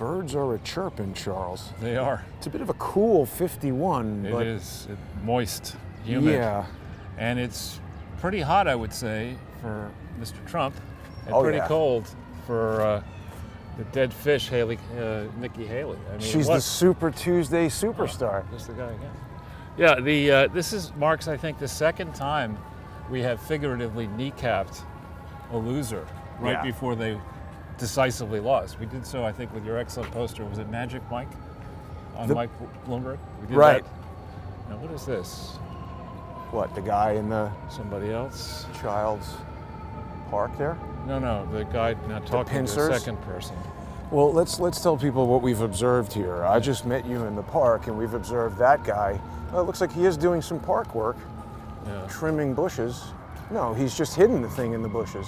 birds are a-chirping, Charles. They are. It's a bit of a cool 51. It is moist, humid. Yeah. And it's pretty hot, I would say, for Mr. Trump, and Oh, pretty yeah. cold for the dead fish, Nikki Haley. I mean, She's the Super Tuesday superstar. Just the guy again. Yeah, this marks, I think, the second time we have figuratively kneecapped a loser right before they decisively lost. We did so, I think, with your excellent poster. Was it Magic Mike on Mike Bloomberg? We did Right. that. Now, what is this? What, the guy in the Somebody else? Child's Park there? No, the guy not talking to the pincers? second person. Well, let's tell people what we've observed here. I just met you in the park, and we've observed that guy. Well, it looks like he is doing some park work, trimming bushes. No, he's just hidden the thing in the bushes.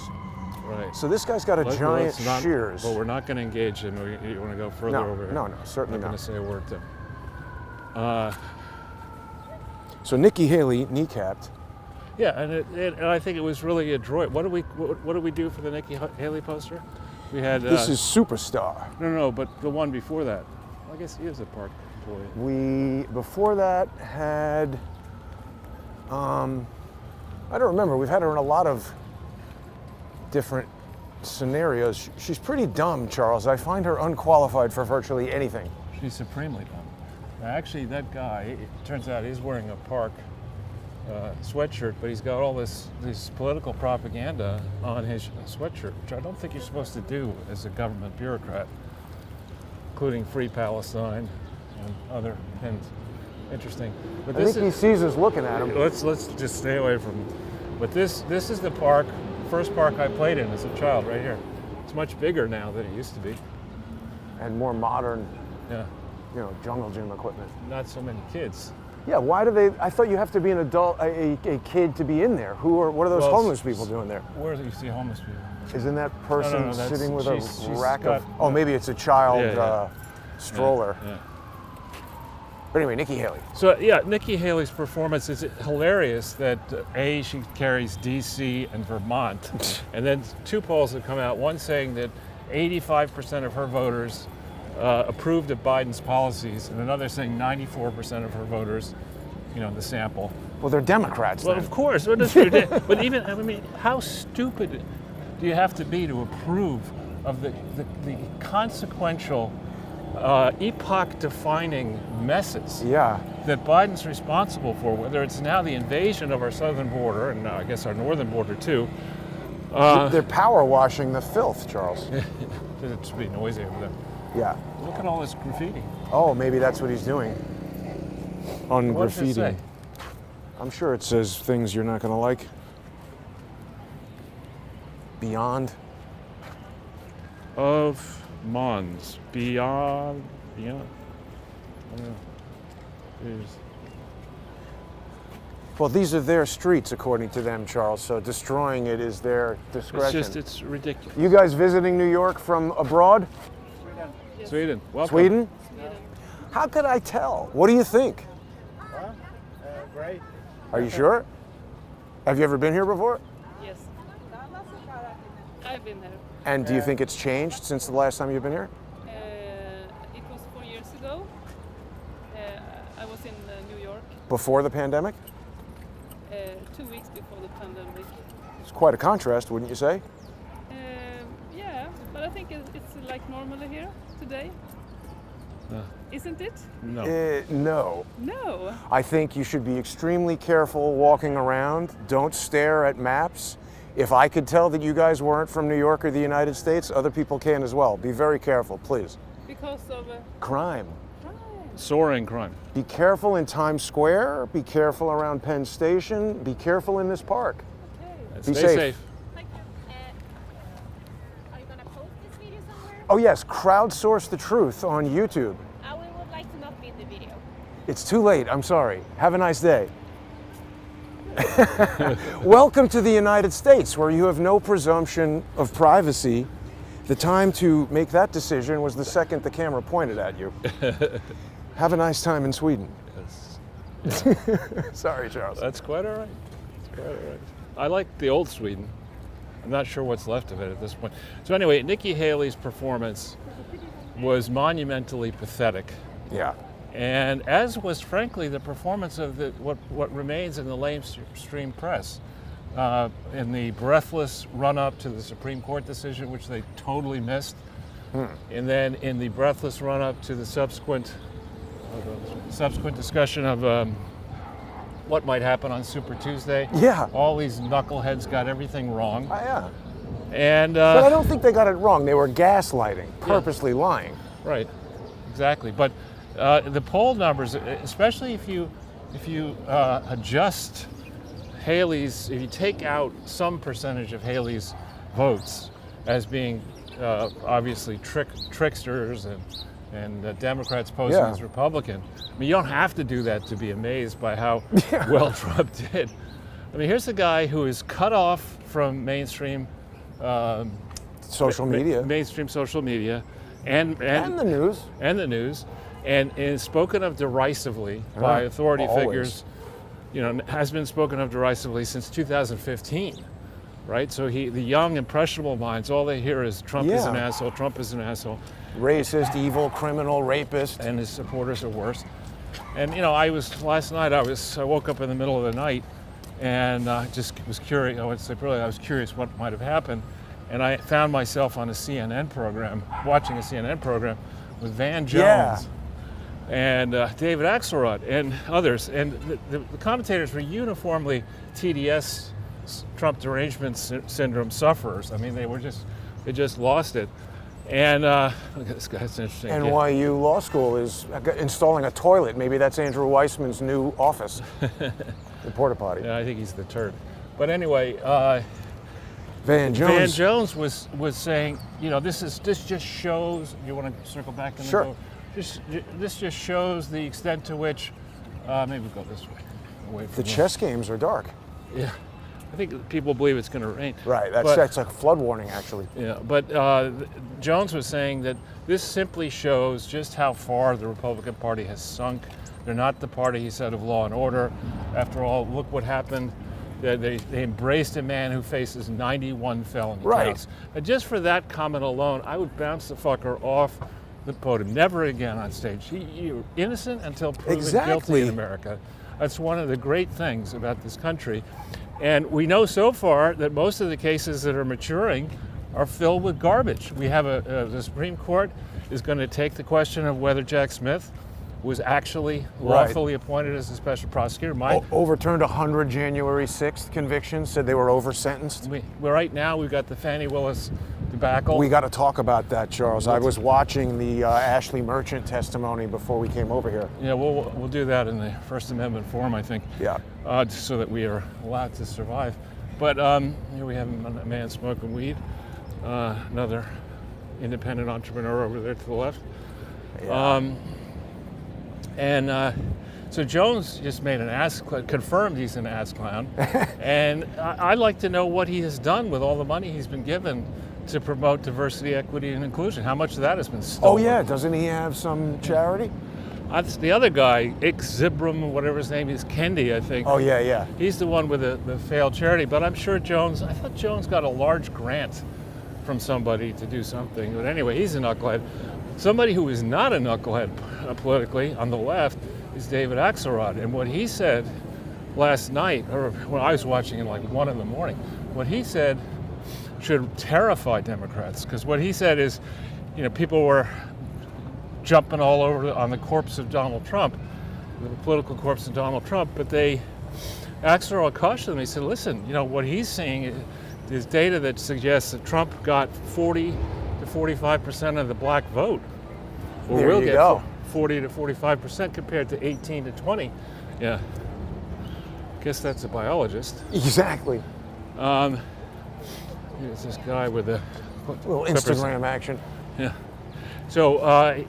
Right. So this guy's got a giant shears. Well, we're not going to engage him. You want to go further over here? No, certainly I'm not going not. to say a word to him. So Nikki Haley kneecapped. Yeah, and I think it was really adroit. What do we do for the Nikki Haley poster? We had This is Superstar. no, but the one before that. I guess he is a park employee. We before that had I don't remember. We've had her in a lot of different scenarios. She's pretty dumb, Charles. I find her unqualified for virtually anything. She's supremely dumb. Actually, that guy, it turns out he's wearing a park sweatshirt, but he's got all this political propaganda on his sweatshirt, which I don't think you're supposed to do as a government bureaucrat, including Free Palestine and other things. Interesting. But I think he sees us looking at him. Let's just stay away from him. But this is the park, first park I played in as a child, right here. It's much bigger now than it used to be. And more modern, Yeah, jungle gym equipment. not so many kids. Yeah, why do they? I thought you have to be an adult, a kid to be in there. What are those homeless people doing there? Where do you see homeless people? Isn't that person No, sitting with she's a rack got- of? Oh, maybe it's a child Yeah. stroller. Yeah. But anyway, Nikki Haley. So yeah, Nikki Haley's performance is hilarious that she carries DC and Vermont, and then two polls have come out, one saying that 85% of her voters approved of Biden's policies, and another saying 94% of her voters, the sample. Well, they're Democrats. Well, then. of course, but even, how stupid do you have to be to approve of the consequential, epoch-defining messes that Biden's responsible for, whether it's now the invasion of our southern border, and now I guess our northern border too. They're power washing the filth, Charles. It should be noisy over there. Yeah. Look at all this graffiti. Oh, maybe that's what he's doing. On What does it graffiti. say? I'm sure it says things you're not going to like. Beyond. Of Mons. Beyond. I don't know. Well, these are their streets, according to them, Charles. So destroying it is their discretion. It's ridiculous. You guys visiting New York from abroad? Sweden. Welcome. Sweden? How could I tell? What do you think? Great. Are you sure? Have you ever been here before? Yes. I've been there. And do you think it's changed since the last time you've been here? It was 4 years ago. I was in New York Before the pandemic? 2 weeks before the pandemic. It's quite a contrast, wouldn't you say? Yeah, but I think it's like normal here today. Isn't it? No. No. No. I think you should be extremely careful walking around. Don't stare at maps. If I could tell that you guys weren't from New York or the United States, other people can as well. Be very careful, please. Because of Crime. Soaring crime. Be careful in Times Square. Be careful around Penn Station. Be careful in this park. Be Stay safe. safe. Thank you. Are you gonna post this video somewhere? Oh yes, Crowdsource the Truth on YouTube. We would like to not be in the video. It's too late, I'm sorry. Have a nice day. Welcome to the United States, where you have no presumption of privacy. The time to make that decision was the second the camera pointed at you. Have a nice time in Sweden. Sorry, Charles. That's quite all right. That's quite all right. I like the old Sweden. I'm not sure what's left of it at this point. So anyway, Nikki Haley's performance was monumentally pathetic. Yeah. And as was, frankly, the performance of what remains in the lamestream press in the breathless run-up to the Supreme Court decision, which they totally missed, and then in the breathless run-up to the subsequent discussion of what might happen on Super Tuesday. Yeah. All these knuckleheads got everything wrong. Yeah. And but I don't think they got it wrong. They were gaslighting, purposely lying. Right. Exactly. But the poll numbers, especially if you adjust Haley's, if you take out some percentage of Haley's votes as being obviously tricksters and Democrats posing as Republican. I mean, you don't have to do that to be amazed by how well Trump did. I mean, here's a guy who is cut off from mainstream social media, mainstream social media, and the news, and is spoken of derisively by authority figures. You know, has been spoken of derisively since 2015. Right, so the young, impressionable minds, all they hear is Trump is an asshole, Trump is an asshole. Racist, evil, criminal, rapist. And his supporters are worse. And you know, last night I woke up in the middle of the night and just was curious, I was curious what might have happened. And I found myself on a CNN program, watching a CNN program with Van Jones and David Axelrod and others. And the commentators were uniformly TDS, Trump derangement syndrome sufferers. I mean, they just lost it. And look at this guy, it's interesting. NYU Law School is installing a toilet. Maybe that's Andrew Weissman's new office, the porta potty. Yeah, I think he's the turd. But anyway, Van Jones was saying, you know, this just shows. You want to circle back and sure. This just shows the extent to which maybe we'll go this way, away from the chess games are dark. Yeah. I think people believe it's going to rain. Right, that's a flood warning, actually. Yeah, but Jones was saying that this simply shows just how far the Republican Party has sunk. They're not the party, he said, of law and order. After all, look what happened. They embraced a man who faces 91 felony counts. And just for that comment alone, I would bounce the fucker off the podium. Never again on stage. You're innocent until proven guilty in America. That's one of the great things about this country. And we know so far that most of the cases that are maturing are filled with garbage. We have the Supreme Court is going to take the question of whether Jack Smith was actually lawfully appointed as a special prosecutor. Overturned 100 January 6th convictions, said they were over-sentenced. Right now we've got the Fanny Willis debacle. We got to talk about that, Charles. I was watching the Ashley Merchant testimony before we came over here. Yeah, we'll do that in the First Amendment forum, I think. Yeah. So that we are allowed to survive. But here we have a man smoking weed. Another independent entrepreneur over there to the left. Yeah. So Jones just made confirmed he's an ass clown. And I'd like to know what he has done with all the money he's been given to promote diversity, equity, and inclusion. How much of that has been stolen? Oh, yeah. Doesn't he have some charity? That's the other guy, Zibram, whatever his name is, Kendi, I think. Oh, yeah. He's the one with the failed charity. But I'm sure I thought Jones got a large grant from somebody to do something. But anyway, he's a knucklehead. Somebody who is not a knucklehead politically on the left is David Axelrod. And what he said last night, or when I was watching at like 1 a.m, what he said should terrify Democrats. Because what he said is, you know, people were jumping all over on the corpse of Donald Trump, the political corpse of Donald Trump, but Axelrod cautioned them. He said, listen, you know, what he's seeing is data that suggests that Trump got 40 to 45% of the black vote. Or there will you get go. 40 to 45% compared to 18 to 20. Yeah. Guess that's a biologist. Exactly. Here's this guy with a little Instagram action. Yeah. So,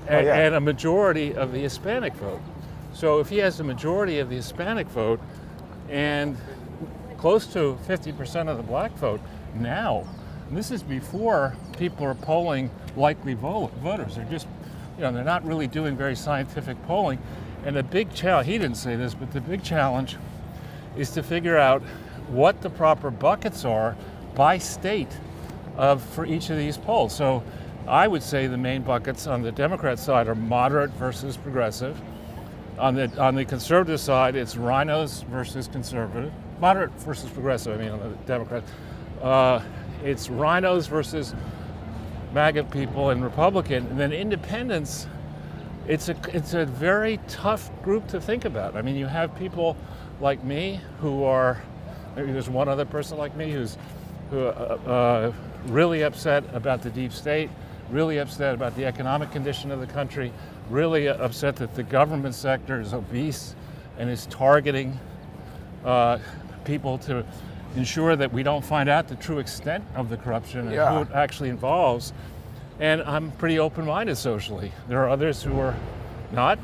and a majority of the Hispanic vote. So if he has a majority of the Hispanic vote and close to 50% of the black vote now, and this is before people are polling likely voters. They're just, you know, they're not really doing very scientific polling. And the big challenge, he didn't say this, but the big challenge is to figure out what the proper buckets are by state for each of these polls. So I would say the main buckets on the Democrat side are moderate versus progressive. On the conservative side, it's rhinos versus conservative. Moderate versus progressive, I mean, on the Democrat. It's rhinos versus MAGA people and Republican. And then independents, it's a very tough group to think about. I mean, you have people like me who are, maybe there's one other person like me who really upset about the deep state, really upset about the economic condition of the country, really upset that the government sector is obese and is targeting people to ensure that we don't find out the true extent of the corruption and who it actually involves. And I'm pretty open-minded socially. There are others who are not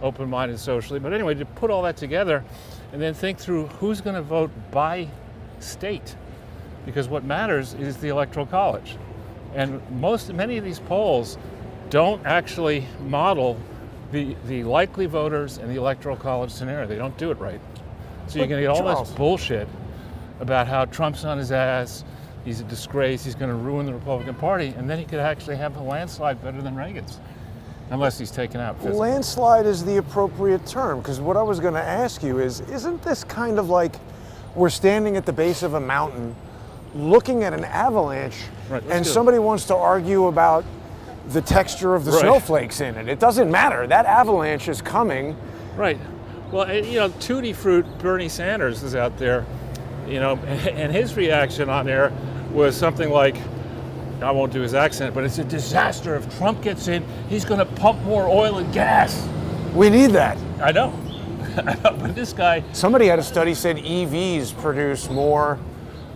open-minded socially. But anyway, to put all that together and then think through who's going to vote by state, because what matters is the Electoral College. And many of these polls don't actually model the likely voters and the Electoral College scenario. They don't do it right. So you're going to get all this bullshit about how Trump's on his ass, he's a disgrace, he's going to ruin the Republican Party, and then he could actually have a landslide better than Reagan's, unless he's taken out physically. Landslide is the appropriate term, because what I was going to ask you is, isn't this kind of like we're standing at the base of a mountain looking at an avalanche, and somebody wants to argue about the texture of the snowflakes in it? It doesn't matter. That avalanche is coming. Right. Well, you know, Tutti Fruit Bernie Sanders is out there, you know, and his reaction on there was something like, I won't do his accent, but it's a disaster. If Trump gets in, he's going to pump more oil and gas. We need that. I know. But this guy... Somebody had a study said EVs produce more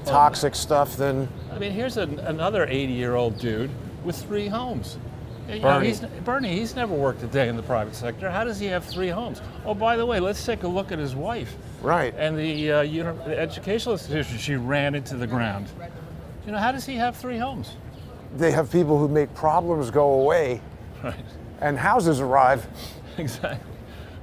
toxic stuff than... I mean, here's another 80-year-old dude with 3 homes. You Bernie. know, Bernie, he's never worked a day in the private sector. How does he have 3 homes? Oh, by the way, let's take a look at his wife. Right. And the educational institution she ran into the ground. You know, how does he have 3 homes? They have people who make problems go away, Right. and houses arrive. Exactly.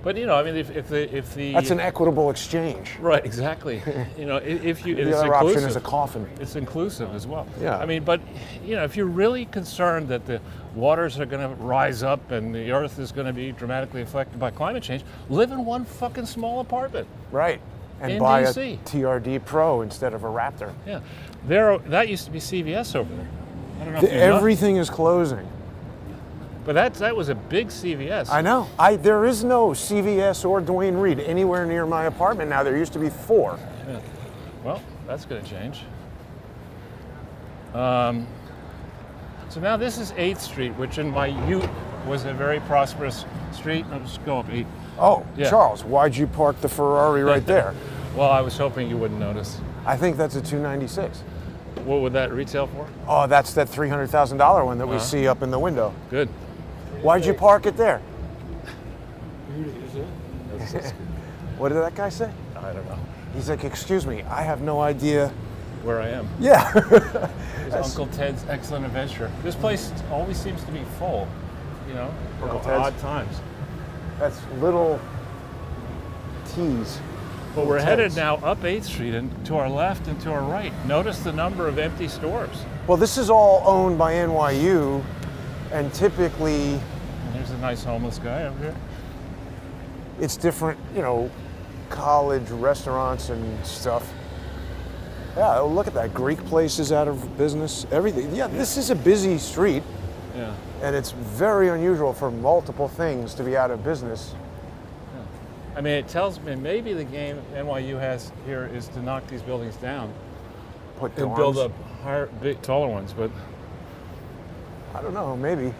But you know, I mean, if the That's an equitable exchange. right, exactly. You know, if you The it's other option inclusive. is a coffin. It's inclusive as well. Yeah. I mean, but you know, if you're really concerned that the waters are going to rise up and the earth is going to be dramatically affected by climate change, live in one fucking small apartment. Right. And In buy DC. a TRD Pro instead of a Raptor. Yeah. That used to be CVS over there. I don't know if you know. Everything is closing. But that was a big CVS. I know. There is no CVS or Duane Reade anywhere near my apartment now. There used to be 4. Yeah. Well, that's going to change. So now this is 8th Street, which in my youth was a very prosperous street. I'll just go up 8. Oh, Yeah. Charles, why'd you park the Ferrari right there? Well, I was hoping you wouldn't notice. I think that's a 296. What would that retail for? Oh, that's that $300,000 one that we see up in the window. Good. Why'd you park it there? What did that guy say? I don't know He's like, excuse me, I have no idea. where I am. Yeah. It's Uncle Ted's Excellent Adventure. This place always seems to be full, you know, Uncle at Ted's? odd times. That's little T's. But we're Ted's. headed now up 8th Street and to our left and to our right. Notice the number of empty stores. Well, this is all owned by NYU, and typically And there's a nice homeless guy over here. it's different, you know, college restaurants and stuff. Yeah, oh, look at that. Greek place is out of business. Everything. Yeah, this is a busy street, Yeah. and it's very unusual for multiple things to be out of business. I mean, it tells me maybe the game NYU has here is to knock these buildings down Put and dorms. build up higher, big, taller ones. But I don't know, maybe.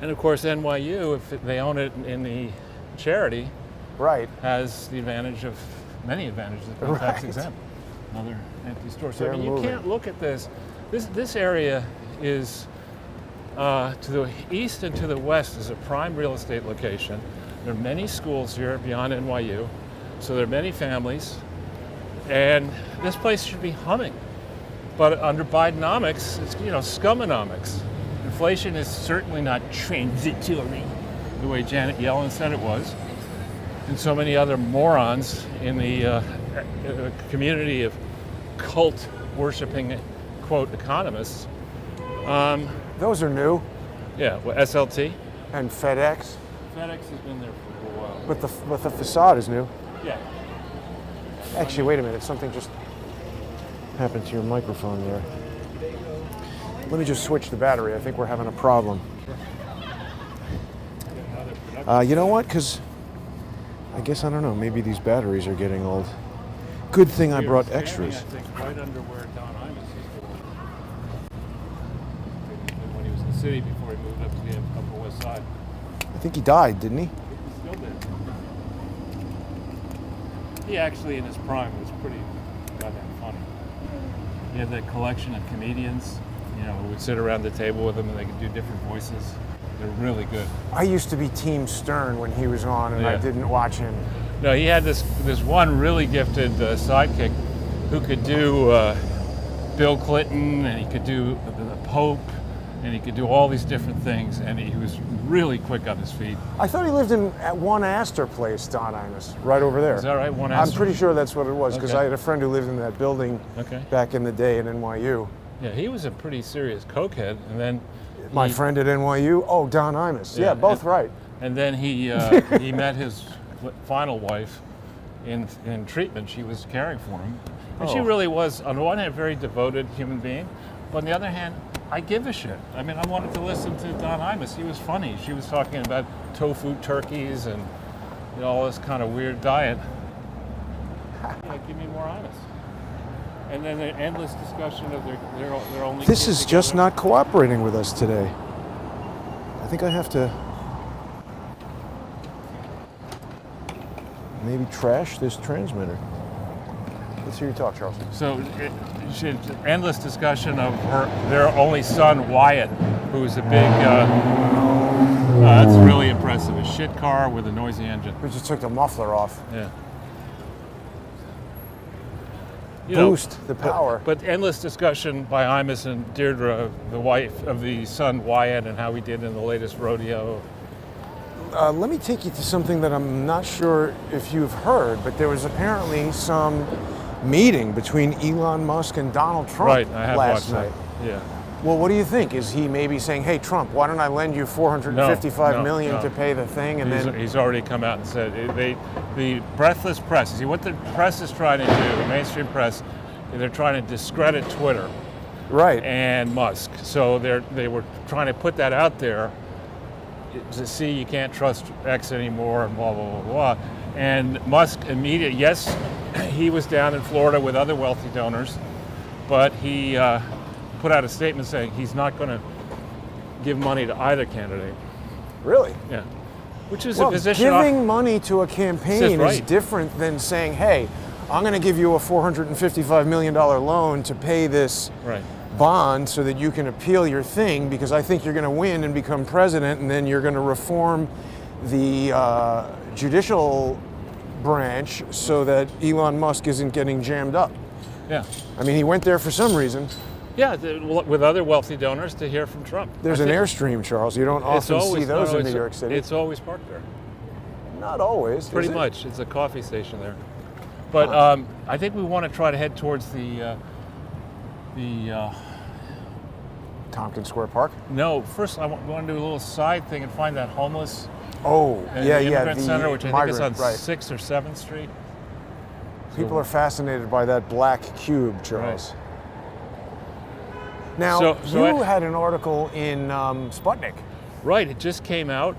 and of course, NYU, if they own it in the charity, Right. has the advantage of many advantages of being tax Right. exempt. Another empty store. So I They're mean, you moving. can't look at this. This area is to the east and to the west is a prime real estate location. There are many schools here beyond NYU, so there are many families, and this place should be humming. But under Bidenomics, it's scumonomics. Inflation is certainly not transitory, the way Janet Yellen said it was, and so many other morons in the community of cult-worshipping, quote, economists Those are new. Yeah, well, SLT. And FedEx. FedEx has been there for a while. But the facade is new. Yeah. Actually, wait a minute. Something just happened to your microphone there. Let me just switch the battery. I think we're having a problem. You know what? Because I guess, I don't know, maybe these batteries are getting old. Good thing I brought extras. I think right under where Don Imus used to work. When he was in the city before he moved up to the Upper West Side. I think he died, didn't he? He still did. He actually, in his prime, was pretty goddamn funny. He had that collection of comedians, who would sit around the table with him and they could do different voices. They're really good. I used to be Team Stern when he was on, and I didn't watch him. No, he had this one really gifted sidekick who could do Bill Clinton, and he could do the Pope, and he could do all these different things, and he was really quick on his feet. I thought he lived at One Astor Place, Don Imus, right over there. Is that right? One Astor? I'm pretty sure that's what it was, because Okay. I had a friend who lived in that building back in the day at NYU. Yeah, he was a pretty serious cokehead, and then My friend at NYU? Oh, Don Imus. Yeah, both right. And then he met his final wife in treatment. She was caring for him. And she really was, on the one hand, a very devoted human being, but on the other hand, I give a shit. I mean, I wanted to listen to Don Imus. He was funny. She was talking about tofu turkeys and all this kind of weird diet. Yeah, give me more Imus. And then the endless discussion of their only. This is just not cooperating with us today. I think I have to maybe trash this transmitter. Let's hear you talk, Charles. So, endless discussion of their only son, Wyatt, who is a big. That's really impressive. A shit car with a noisy engine. We just took the muffler off. Yeah. Boost the power. But endless discussion by Imus and Deirdre, the wife of the son Wyatt, and how he did in the latest rodeo. Let me take you to something that I'm not sure if you've heard, but there was apparently some meeting between Elon Musk and Donald Trump Right, I have last watched night. that. Yeah. Well, what do you think? Is he maybe saying, "Hey, Trump, why don't I lend you $455 million to pay the thing?" And he's already come out and said the breathless press. See what the press is trying to do, the mainstream press, they're trying to discredit Twitter, right, and Musk. So they were trying to put that out there to see you can't trust X anymore and blah blah blah blah. And Musk immediately, yes, he was down in Florida with other wealthy donors, but he put out a statement saying he's not going to give money to either candidate. Really? Yeah. Which is a position. Giving money to a campaign is different than saying, "Hey, I'm going to give you a $455 million loan to pay this bond so that you can appeal your thing because I think you're going to win and become president, and then you're going to reform the judicial branch so that Elon Musk isn't getting jammed up." Yeah. I mean, he went there for some reason. Yeah, with other wealthy donors to hear from Trump. There's an Airstream, Charles. You don't often see those in New York City. It's always parked there. Not always. Pretty much. It's a coffee station there. But I think we want to try to head towards the Tompkins Square Park? No, first I want to do a little side thing and find that homeless immigrant center, which I think is on 6th or 7th Street. People are fascinated by that black cube, Charles. Right. Now, you had an article in Sputnik. Right, it just came out.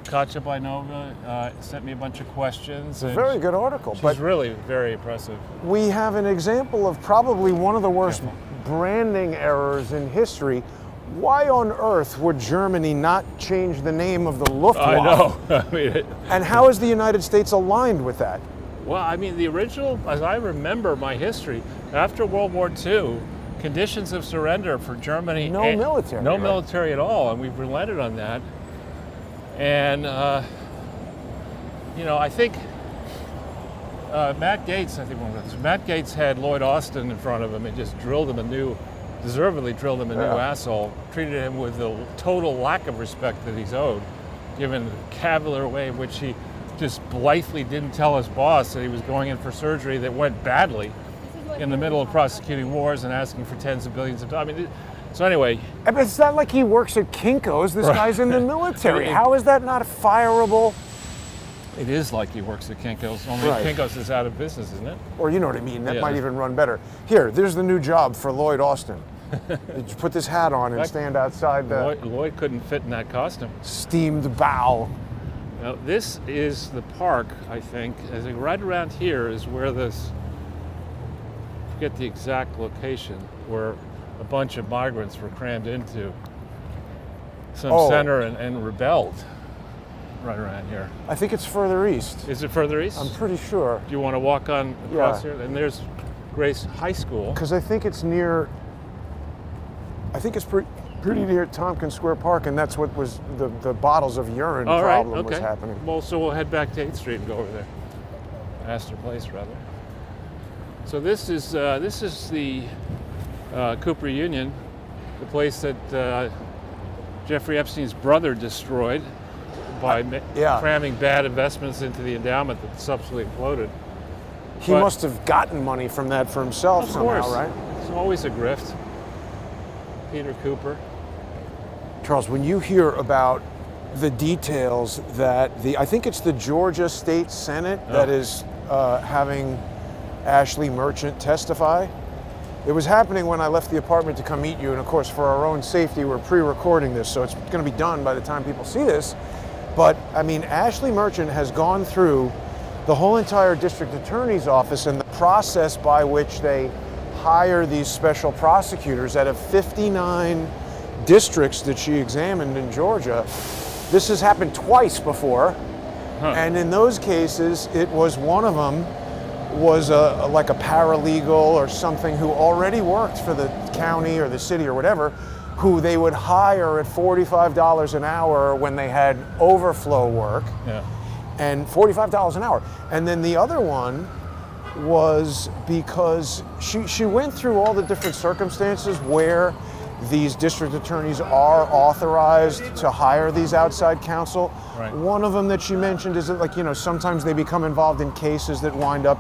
Katja Bainova sent me a bunch of questions. It's a very good article. She's really very impressive. We have an example of probably one of the worst branding errors in history. Why on earth would Germany not change the name of the Luftwaffe? I know. I mean, and how is the United States aligned with that? Well, I mean, the original, as I remember my history, after World War II, conditions of surrender for Germany. No military. No military at all, and we've relented on that. And, I think Matt Gaetz, Matt Gaetz had Lloyd Austin in front of him and just deservedly drilled him a new asshole, treated him with the total lack of respect that he's owed, given the cavalier way in which he just blithely didn't tell his boss that he was going in for surgery that went badly. Is it in the middle of prosecuting wars and asking for tens of billions of dollars. I mean, so anyway. But it's not like he works at Kinko's. This guy's in the military. How is that not fireable? It is like he works at Kinko's, only Kinko's is out of business, isn't it? Or you know what I mean, that might even run better. Here, there's the new job for Lloyd Austin. Did you put this hat on and stand outside the Lloyd couldn't fit in that costume. steamed bow? Now, this is the park, I think. As right around here is where this, I forget the exact location, where a bunch of migrants were crammed into some center and rebelled right around here. I think it's further east. Is it further east? I'm pretty sure. Do you want to walk on across here? And there's Grace High School. Because I think it's near, I think it's pretty near Tompkins Square Park, and that's what was the bottles of urine problem was happening. Well, so we'll head back to 8th Street and go over there. Astor Place, rather. So this is the Cooper Union, the place that Jeffrey Epstein's brother destroyed by cramming bad investments into the endowment that subsequently imploded. He must have gotten money from that for himself somehow, right? It's always a grift. Peter Cooper. Charles, when you hear about the details that I think it's the Georgia State Senate that is having Ashley Merchant testify. It was happening when I left the apartment to come meet you, and of course for our own safety we're pre-recording this, so it's going to be done by the time people see this. But I mean, Ashley Merchant has gone through the whole entire district attorney's office and the process by which they hire these special prosecutors out of 59 districts that she examined in Georgia. This has happened twice before, and in those cases, it was one of them was like a paralegal or something who already worked for the county or the city or whatever, who they would hire at $45 an hour when they had overflow work, and $45 an hour. And then the other one was because she went through all the different circumstances where these district attorneys are authorized to hire these outside counsel. Right. One of them that she mentioned is that, like, you know, sometimes they become involved in cases that wind up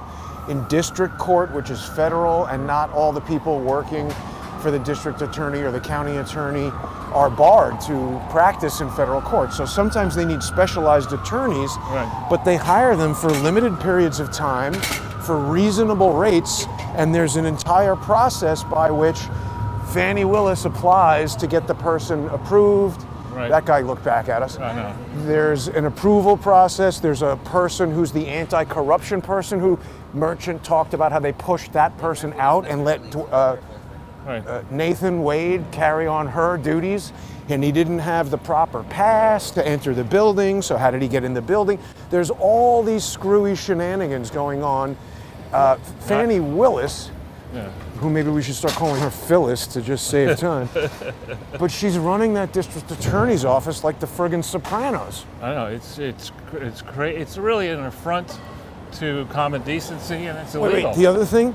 in district court, which is federal, and not all the people working for the district attorney or the county attorney are barred to practice in federal court. So sometimes they need specialized attorneys, but they hire them for limited periods of time for reasonable rates, and there's an entire process by which Fanny Willis applies to get the person approved. That guy looked back at us. I know. There's an approval process. There's a person who's the anti-corruption person who Merchant talked about how they pushed that person out and let Nathan Wade carry on her duties, and he didn't have the proper pass to enter the building, so how did he get in the building? There's all these screwy shenanigans going on. Fanny Willis, who maybe we should start calling her Phyllis to just save time, but she's running that district attorney's office like the friggin' Sopranos. I know, it's great. It's really an affront to common decency, and it's illegal. Wait, the other thing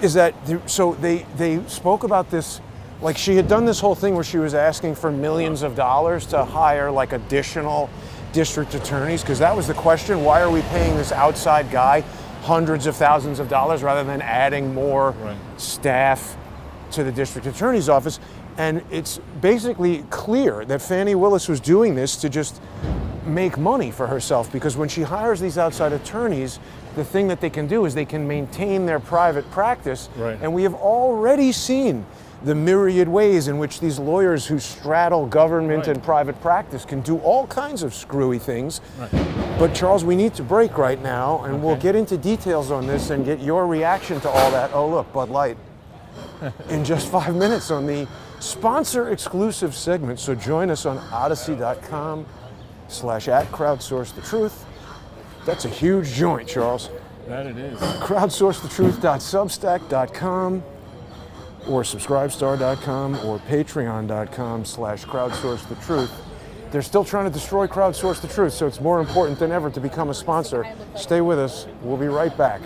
is that, so they spoke about this, like she had done this whole thing where she was asking for millions of dollars to hire like additional district attorneys, because that was the question. Why are we paying this outside guy hundreds of thousands of dollars rather than adding more staff to the district attorney's office? And it's basically clear that Fanny Willis was doing this to just make money for herself, because when she hires these outside attorneys, the thing that they can do is they can maintain their private practice. And we have already seen the myriad ways in which these lawyers who straddle government and private practice can do all kinds of screwy things. But Charles, we need to break right now, and we'll get into details on this and get your reaction to all that. Oh look, Bud Light. In just 5 minutes on the sponsor exclusive segment. So join us on odyssey.com/@crowdsourcethetruth. That's a huge joint, Charles. That it is. Crowdsourcethetruth.substack.com or subscribestar.com or patreon.com/crowdsourcethetruth. They're still trying to destroy Crowdsource the Truth, so it's more important than ever to become a sponsor. Stay with us. We'll be right back.